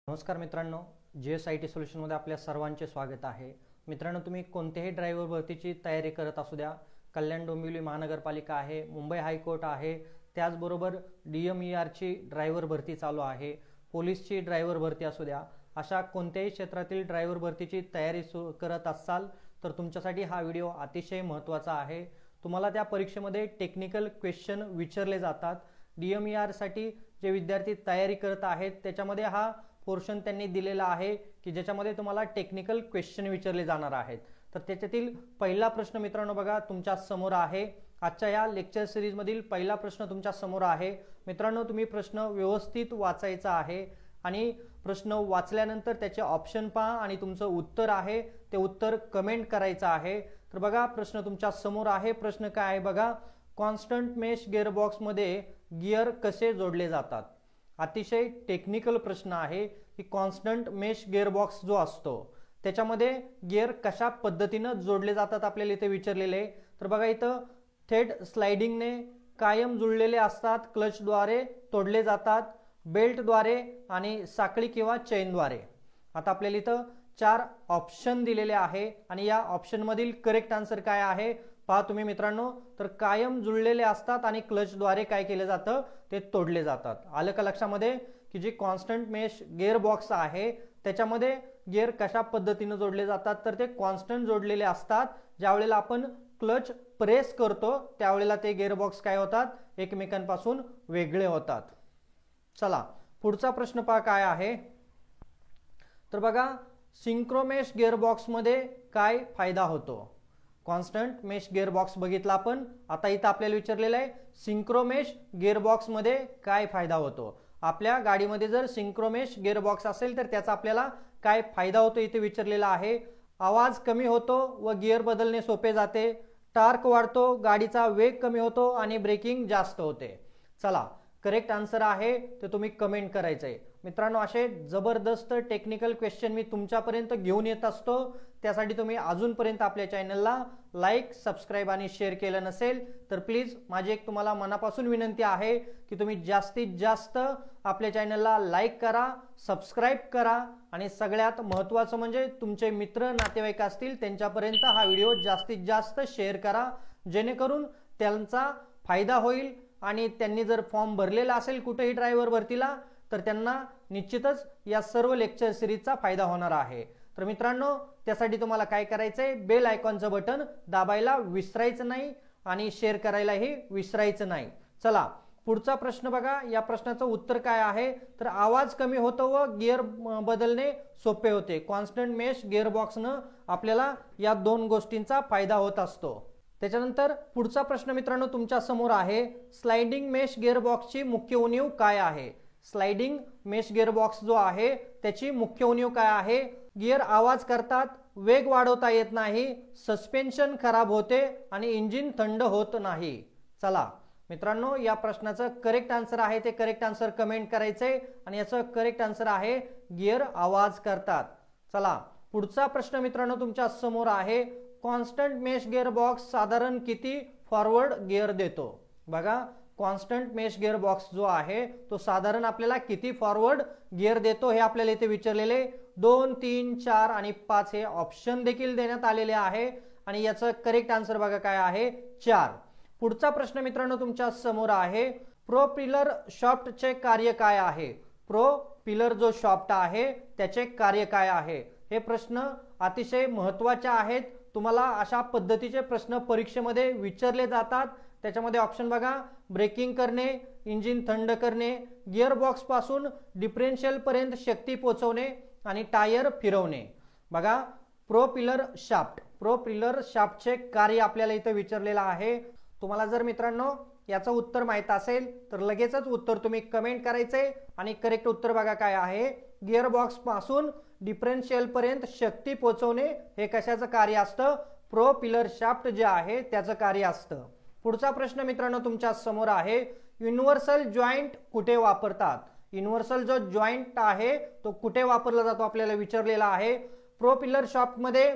नमस्कार मित्रांनो, GSIT सोल्युशनमध्ये आपल्या सर्वांचे स्वागत आहे। मित्रांनो, तुम्ही कोणत्याही ड्रायव्हर भरतीची तयारी करत असू द्या, कल्याण डोंबिवली महानगरपालिका आहे, मुंबई हायकोर्ट आहे, त्याचबरोबर DMER ची ड्रायव्हर भरती चालू आहे, पोलीसची ड्रायव्हर भरती असू द्या, अशा कोणत्याही क्षेत्रातील ड्रायव्हर भरतीची तयारी करत असाल तर तुमच्यासाठी हा व्हिडिओ अतिशय महत्त्वाचा आहे। तुम्हाला त्या परीक्षेमध्ये टेक्निकल क्वेश्चन विचारले जातात। DMER साठी जे विद्यार्थी तयारी करत आहेत त्याच्यामध्ये हा पोर्शन त्यांनी दिलेला आहे की ज्याच्यामध्ये तुम्हाला टेक्निकल क्वेश्चन विचारले जाणार आहेत। तर त्याच्यातील पहिला प्रश्न मित्रांनो बघा तुमच्या समोर आहे। आजच्या या लेक्चर सिरीज मधील पहिला प्रश्न तुमच्या समोर आहे। मित्रांनो, तुम्ही प्रश्न व्यवस्थित वाचायचा आहे आणि प्रश्न वाचल्यानंतर त्याचे ऑप्शन पहा आणि तुमचं उत्तर आहे ते उत्तर कमेंट करायचं आहे। तर बघा प्रश्न तुमच्या समोर आहे। प्रश्न काय आहे बघा, कॉन्स्टंट मेश गिअरबॉक्स मध्ये गिअर कसे जोडले जातात। अतिशय टेक्निकल प्रश्न आहे की कॉन्स्टंट मेश गिअरबॉक्स जो असतो त्याच्यामध्ये गिअर कशा पद्धतीने जोडले जातात आपल्याला इथे विचारलेले। तर बघा इथं थेट स्लाइडिंगने कायम जुळलेले असतात, क्लचद्वारे तोडले जातात, बेल्टद्वारे आणि साखळी किंवा चेनद्वारे। आता आपल्याला इथं 4 ऑप्शन दिलेले आहे आणि या ऑप्शन मधील करेक्ट आन्सर काय आहे पहा तुम्ही मित्रांनो। तर कायम जुळलेले असतात आणि क्लचद्वारे काय केले जातं ते तोडले जातात। आलं का लक्षामध्ये की जी कॉन्स्टंट मेश गिअर बॉक्स आहे त्याच्यामध्ये गिअर कशा पद्धतीने जोडले जातात तर ते कॉन्स्टंट जोडलेले असतात। ज्यावेळेला आपण क्लच प्रेस करतो त्यावेळेला ते गिअर बॉक्स काय होतात एकमेकांपासून वेगळे होतात। चला पुढचा प्रश्न पहा काय आहे। तर बघा सिंक्रोमेश गिअर बॉक्स मध्ये काय फायदा होतो। कॉन्स्टंट मेश गिअर बॉक्स बघितला आपण, आता इथं आपल्याला विचारलेलं आहे सिंक्रोमेश गिअर बॉक्स मध्ये काय फायदा होतो। आपल्या गाडीमध्ये जर सिंक्रोमेश गिअर बॉक्स असेल तर त्याचा आपल्याला काय फायदा होतो इथे विचारलेला आहे। आवाज कमी होतो व गिअर बदलणे सोपे जाते, टॉर्क वाढतो, गाडीचा वेग कमी होतो आणि ब्रेकिंग जास्त होते। चला करेक्ट आन्सर आहे ते तुम्ही कमेंट करायचंय। मित्रांनो, असे जबरदस्त टेक्निकल क्वेश्चन मी तुमच्यापर्यंत घेऊन येत असतो, त्यासाठी तुम्ही अजूनपर्यंत आपल्या चॅनलला लाईक, सबस्क्राईब आणि शेअर केलं नसेल तर प्लीज माझी एक तुम्हाला मनापासून विनंती आहे की तुम्ही जास्तीत जास्त आपल्या चॅनलला लाईक करा, सबस्क्राईब करा आणि सगळ्यात महत्त्वाचं म्हणजे तुमचे मित्र नातेवाईक असतील त्यांच्यापर्यंत हा व्हिडिओ जास्तीत जास्त शेअर करा, जेणेकरून त्यांचा फायदा होईल आणि त्यांनी जर फॉर्म भरलेला असेल कुठेही ड्रायव्हर भरतीला तर त्यांना निश्चितच या सर्व लेक्चर सिरीजचा फायदा होणार आहे। तर मित्रांनो, त्यासाठी तुम्हाला काय करायचंय, बेल आयकॉनचं बटन दाबायला विसरायचं नाही आणि शेअर करायलाही विसरायचं नाही। चला पुढचा प्रश्न बघा, या प्रश्नाचं उत्तर काय आहे तर आवाज कमी होतो व गिअर बदलणे सोपे होते। कॉन्स्टंट मेश गिअर बॉक्सनं आपल्याला या 2 गोष्टींचा फायदा होत असतो। त्याच्यानंतर पुढचा प्रश्न मित्रांनो तुमच्या समोर आहे, स्लाइडिंग मेश गिअर बॉक्सची मुख्य उणीव काय आहे। स्लाइडिंग मेश गिअर बॉक्स जो आहे त्याची मुख्य उणीव काय आहे। गिअर आवाज करतात, वेग वाढवता येत नाही, सस्पेन्शन खराब होते आणि इंजिन थंड होत नाही। चला मित्रांनो, या प्रश्नाचं करेक्ट आन्सर आहे ते करेक्ट आन्सर कमेंट करायचंय आणि याचं करेक्ट आन्सर आहे गिअर आवाज करतात। चला पुढचा प्रश्न मित्रांनो तुमच्या समोर आहे, कॉन्स्टंट मेश गिअर बॉक्स साधारण किती फॉरवर्ड गिअर देतो। बघा कॉन्स्टंट मेश गिअर बॉक्स जो आहे तो साधारण आपल्याला किती फॉरवर्ड गिअर देतो हे आपल्याला इथे विचारलेले 2, 3, 4 आणि 5 हे ऑप्शन देखील देण्यात आलेले आहे आणि याचं करेक्ट आन्सर बघा काय आहे 4। पुढचा प्रश्न मित्रांनो तुमच्या समोर आहे, प्रो पिलर शॉफ्टचे कार्य काय आहे। प्रो पिलर जो शॉफ्ट आहे त्याचे कार्य काय आहे। हे प्रश्न अतिशय महत्त्वाचे आहेत, तुम्हाला अशा पद्धतीचे प्रश्न परीक्षेमध्ये विचारले जातात। त्याच्यामध्ये ऑप्शन बघा, ब्रेकिंग करणे, इंजिन थंड करणे, गिअर बॉक्स पासून डिफरेन्शियल पर्यंत शक्ती पोहोचवणे आणि टायर फिरवणे। बघा प्रो पिलर शाफ्टचे कार्य आपल्याला इथे विचारलेलं आहे। तुम्हाला जर मित्रांनो याचं उत्तर माहित असेल तर लगेचच उत्तर तुम्ही कमेंट करायचे आणि करेक्ट उत्तर बघा काय आहे, गिअर बॉक्स पासून डिफरेन्शियल पर्यंत शक्ती पोहोचवणे हे कशाचं कार्य असतं, प्रो पिलर शाफ्ट जे आहे त्याचं कार्य असतं। पुढचा प्रश्न मित्रांनो तुमच्या समोर आहे, युनिव्हर्सल जॉइंट कुठे वापरतात। युनिव्हर्सल जो जॉइंट आहे तो कुठे वापरला जातो आपल्याला विचारलेला आहे। प्रो पिलर शाफ्ट मध्ये,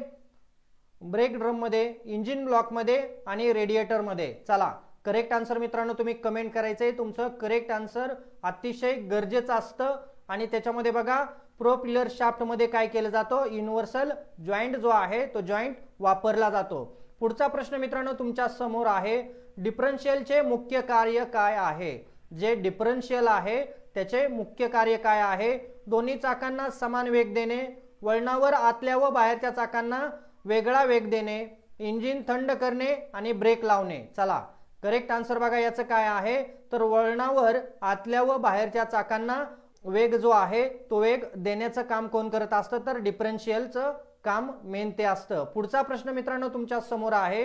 ब्रेक ड्रम मध्ये, इंजिन ब्लॉक मध्ये आणि रेडिएटर मध्ये। चला करेक्ट आन्सर मित्रांनो तुम्ही कमेंट करायचंय, तुमचं करेक्ट आन्सर अतिशय गरजेचं असतं आणि त्याच्यामध्ये बघा प्रोपिलर शाफ्ट मध्ये काय केलं जातं, युनिव्हर्सल जॉईंट जो आहे तो जॉईंट वापरला जातो. पुढचा प्रश्न मित्रांनो तुमच्या समोर आहे, डिफरन्शियलचे मुख्य कार्य काय आहे. जे डिफरन्शियल आहे त्याचे मुख्य कार्य काय आहे. दोन्ही चाकांना समान वेग देणे, वळणावर आतल्या व बाहेरच्या चाकांना वेगळा वेग देणे, इंजिन थंड करणे आणि ब्रेक लावणे. चला करेक्ट आन्सर बघा याचं काय आहे, तर वळणावर आतल्या व बाहेरच्या चाकांना वेग जो आहे तो वेग देण्याचं काम कोण करत असतं, तर डिफरन्शियलचं काम मेन ते असतं. पुढचा प्रश्न मित्रांनो तुमच्या समोर आहे,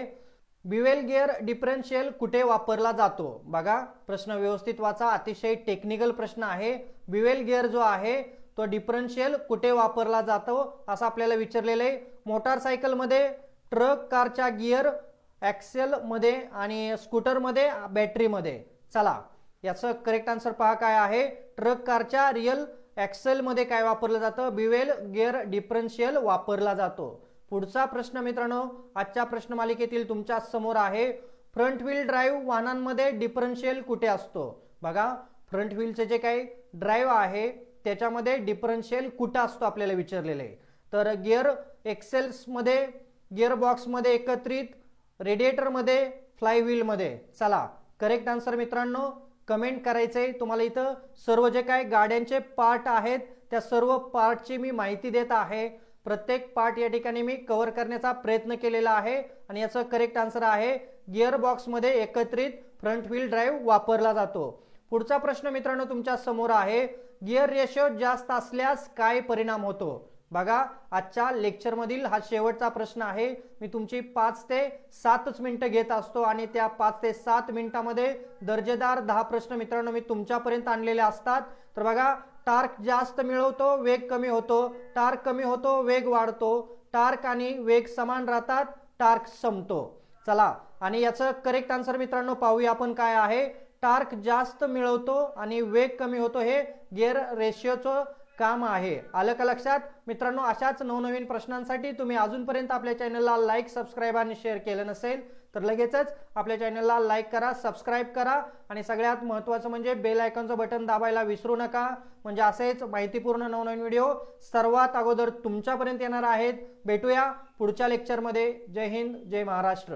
बिवेल गिअर डिफरन्शियल कुठे वापरला जातो. बघा प्रश्न व्यवस्थित वाचा, अतिशय टेक्निकल प्रश्न आहे. बिवेल गिअर जो आहे तो डिफरन्शियल कुठे वापरला जातो असं आपल्याला विचारलेलं आहे. मोटारसायकल मध्ये, ट्रक कारच्या गिअर ऍक्सेल मध्ये आणि स्कूटर मध्ये, बॅटरी मध्ये. चला याचं करेक्ट आन्सर पहा काय आहे, ट्रक कारच्या रियल ऍक्सेल मध्ये काय वापरलं जातं, बिवेल गिअर डिफरन्शियल वापरला जातो. पुढचा प्रश्न मित्रांनो आजच्या प्रश्न मालिकेतील तुमच्या समोर आहे, फ्रंट व्हील ड्राईव्ह वाहनांमध्ये डिफरन्शियल कुठे असतो. बघा फ्रंट व्हीलचे जे काही ड्राईव्ह आहे त्याच्यामध्ये डिफरन्शियल कुठे असतो आपल्याला विचारलेलं आहे. तर गिअर एक्सेल्स मध्ये, गिअर बॉक्स मध्ये एकत्रित, रेडिएटर मध्ये, फ्लाय व्हील मध्ये. चला करेक्ट आन्सर मित्रांनो कमेंट करायचंय. तुम्हाला इथं सर्व जे काही गाड्यांचे पार्ट आहेत त्या सर्व पार्टची मी माहिती देत आहे. प्रत्येक पार्ट या ठिकाणी मी कव्हर करण्याचा प्रयत्न केलेला आहे आणि याचं करेक्ट आन्सर आहे गिअर बॉक्स मध्ये एकत्रित फ्रंट व्हील ड्राईव्ह वापरला जातो. पुढचा प्रश्न मित्रांनो तुमच्या समोर आहे, गिअर रेशो जास्त असल्यास काय परिणाम होतो. बघा आजच्या लेक्चर मधील हा शेवटचा प्रश्न आहे. मी तुमची 5 ते 7 मिनिटं घेत असतो आणि त्या 5 ते 7 मिनिटांमध्ये दर्जेदार 10 प्रश्न मित्रांनो मी तुमच्यापर्यंत आणलेले असतात. तर बघा टार्क जास्त मिळवतो वेग कमी होतो, टार्क कमी होतो वेग वाढतो, टार्क आणि वेग समान राहतात, टार्क संपतो. चला आणि याचं करेक्ट आन्सर मित्रांनो पाहूया आपण काय आहे, टार्क जास्त मिळवतो आणि वेग कमी होतो हे गिअर रेशिओचं काम आहे. आलं का लक्षात मित्रांनो. अशाच नवनवीन प्रश्नांसाठी तुम्ही अजूनपर्यंत आपल्या चॅनलला लाईक, सबस्क्राईब आणि शेअर केलं नसेल तर लगेचच आपल्या चॅनलला लाईक करा, सबस्क्राईब करा आणि सगळ्यात महत्त्वाचं म्हणजे बेल आयकॉनचं बटन दाबायला विसरू नका. म्हणजे असेच माहितीपूर्ण नवनवीन व्हिडिओ सर्वात अगोदर तुमच्यापर्यंत येणार आहेत. भेटूया पुढच्या लेक्चरमध्ये. जय हिंद, जय महाराष्ट्र.